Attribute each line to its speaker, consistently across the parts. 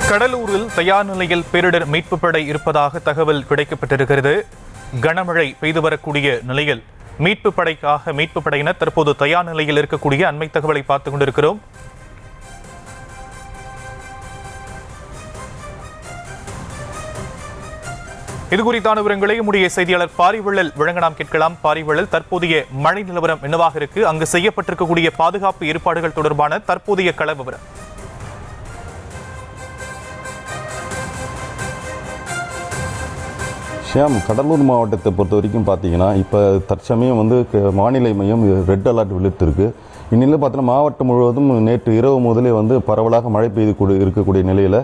Speaker 1: கடலூரில் தயார் நிலையில் பேரிடர் மீட்பு படை இருப்பதாக தகவல் கிடைக்கப்பட்டிருக்கிறது. கனமழை பெய்து வரக்கூடிய நிலையில் மீட்பு படையினர் தற்போது தயார் நிலையில் இருக்கக்கூடிய அண்மை தகவலை பார்த்துக் கொண்டிருக்கிறோம். இதுகுறித்தான விவரங்களை நம்முடைய செய்தியாளர் பாரிவள்ளல் வழங்க நாம் கேட்கலாம். பாரிவள்ளல், தற்போதைய மழை நிலவரம் என்னவாக இருக்கு? அங்கு செய்யப்பட்டிருக்கக்கூடிய பாதுகாப்பு ஏற்பாடுகள் தொடர்பான தற்போதைய கள விவரம்.
Speaker 2: கடலூர் மாவட்டத்தை பொறுத்த வரைக்கும் பார்த்தீங்கன்னா இப்போ தற்சமயம் வானிலை மையம் ரெட் அலர்ட் விழுத்திருக்கு. இந்நிலையில் பார்த்தீங்கன்னா மாவட்டம் முழுவதும் நேற்று இரவு முதலே பரவலாக மழை பெய்து இருக்கக்கூடிய நிலையில்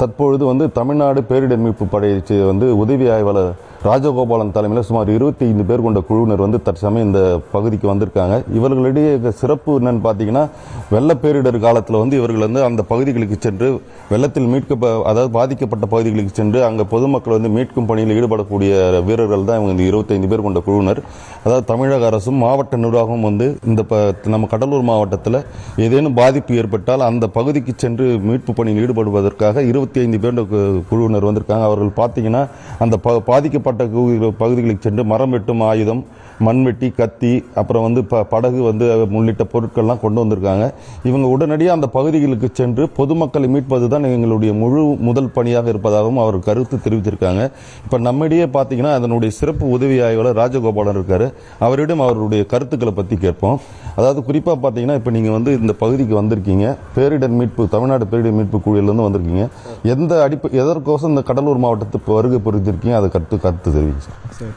Speaker 2: தற்பொழுது தமிழ்நாடு பேரிடர் மீட்பு படை உதவி ஆய்வாளர் ராஜகோபாலன் தலைமையில் சுமார் 25 பேர் கொண்ட குழுவினர் தற்சமயம் இந்த பகுதிக்கு வந்திருக்காங்க. இவர்களிடையே சிறப்பு என்னன்னு பார்த்தீங்கன்னா, வெள்ள பேரிடர் காலத்தில் இவர்கள் அந்த பகுதிகளுக்கு சென்று வெள்ளத்தில் அதாவது பாதிக்கப்பட்ட பகுதிகளுக்கு சென்று அங்கே பொதுமக்கள் மீட்கும் பணியில் ஈடுபடக்கூடிய வீரர்கள் தான் இவங்க 25 பேர் கொண்ட குழுவினர். அதாவது தமிழக அரசும் மாவட்ட நிர்வாகமும் இந்த நம்ம கடலூர் மாவட்டத்தில் ஏதேனும் பாதிப்பு ஏற்பட்டால் அந்த பகுதிக்கு சென்று மீட்பு பணியில் ஈடுபடுவதற்காக 25 பேர் குழுவினர் வந்திருக்காங்க. அவர்கள் பார்த்தீங்கன்னா அந்த பாதிக்கப்பட்ட பகுதிகளுக்கு சென்று மரம் வெட்டும் ஆயுதம், மண்வெட்டி, கத்தி, அப்புறம் படகு உள்ளிட்ட பொருட்கள்லாம் கொண்டு வந்திருக்காங்க. இவங்க உடனடியாக அந்த பகுதிகளுக்கு சென்று பொதுமக்களை மீட்பது தான் எங்களுடைய முதல் பணியாக இருப்பதாகவும் அவர் கருத்து தெரிவித்திருக்காங்க. இப்போ நம்மிடையே பார்த்தீங்கன்னா அதனுடைய சிறப்பு உதவி ஆய்வாளர் ராஜகோபாலன் இருக்காரு. அவரிடம் அவருடைய கருத்துக்களை பற்றி கேட்போம். அதாவது குறிப்பாக பார்த்தீங்கன்னா இப்போ நீங்கள் இந்த பகுதிக்கு வந்திருக்கீங்க, பேரிடர் மீட்பு தமிழ்நாடு பேரிடர் மீட்பு குழுவிலிருந்து வந்திருக்கீங்க. எதற்கோசம் இந்த கடலூர் மாவட்டத்துக்கு வருகை புரிஞ்சிருக்கீங்க, அதை கருத்து தெரிவிங்க சார்.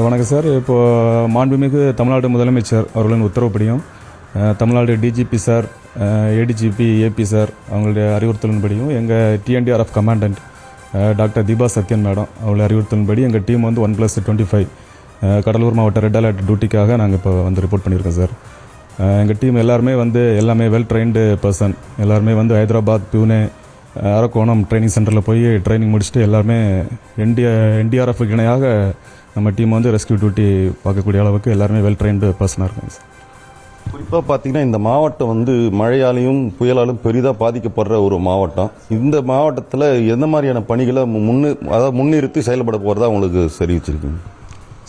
Speaker 3: வணக்கம் சார். இப்போது மாண்புமிகு தமிழ்நாடு முதலமைச்சர் அவர்களின் உத்தரவுப்படியும் Tamil Nadu DGP sir, ADGP, AP sir அவங்களுடைய அறிவுறுத்தலின்படியும் எங்கள் TNDRF commandant doctor Deepa Sathyan madam அவங்களுடைய அறிவுறுத்தலின்படி எங்கள் டீம் 1+25 கடலூர் மாவட்ட ரெட் அலர்ட் டியூட்டிக்காக நாங்கள் இப்போ ரிப்போர்ட் பண்ணியிருக்கோம் சார். எங்கள் டீம் எல்லாமே வெல் ட்ரெயின்டு பர்சன். எல்லாருமே ஹைதராபாத், புனே, அரக்கோணம் ட்ரைனிங் சென்டரில் போய் ட்ரைனிங் முடிச்சுட்டு எல்லாருமே என்டிஆர்எஃப்க்கு இணையாக நம்ம டீம் ரெஸ்கியூ டியூட்டி பார்க்கக்கூடிய அளவுக்கு எல்லாருமே வெல் ட்ரெயின்டு பர்சனாக இருக்காங்க சார்.
Speaker 2: குறிப்பாக பார்த்தீங்கன்னா இந்த மாவட்டம் மழையாலையும் புயலாலும் பெரிதாக பாதிக்கப்படுற ஒரு மாவட்டம். இந்த மாவட்டத்தில் எந்த மாதிரியான பணிகளை முன்னிறுத்தி செயல்பட போகிறதா உங்களுக்கு தெரிவிச்சிருக்கீங்க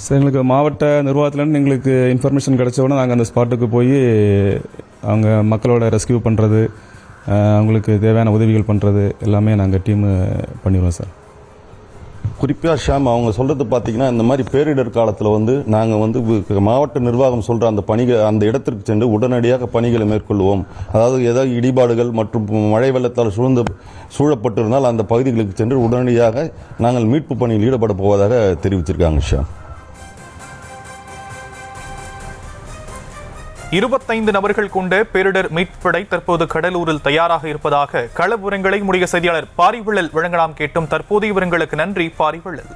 Speaker 3: சார்? எங்களுக்கு மாவட்ட நிர்வாகத்துலேருந்து எங்களுக்கு இன்ஃபர்மேஷன் கிடைச்சோடனே நாங்கள் அந்த ஸ்பாட்டுக்கு போய் அவங்க மக்களோட ரெஸ்கியூ பண்ணுறது, அவங்களுக்கு தேவையான உதவிகள் பண்ணுறது எல்லாமே நாங்கள் டீமு பண்ணிடுவோம் சார்.
Speaker 2: குறிப்பாக அவங்க சொல்கிறது பார்த்தீங்கன்னா, இந்த மாதிரி பேரிடர் காலத்தில் நாங்கள் மாவட்ட நிர்வாகம் சொல்கிற அந்த பணிகள் அந்த இடத்திற்கு சென்று உடனடியாக பணிகளை மேற்கொள்வோம். அதாவது ஏதாவது இடிபாடுகள் மற்றும் மழை வெள்ளத்தால் சூழப்பட்டிருந்தால் அந்த பகுதிகளுக்கு சென்று உடனடியாக நாங்கள் மீட்பு பணியில் ஈடுபட போவதாக தெரிவிச்சிருக்காங்க.
Speaker 1: 25 நபர்கள் கொண்ட பேரிடர் மீட்பு படை தற்போது கடலூரில் தயாராக இருப்பதாக கள விவரங்களை முடிய செய்தியாளர் பாரிவள்ளல் வழங்க நாம் கேட்டும். தற்போதைய விவரங்களுக்கு நன்றி பாரிவள்ளல்.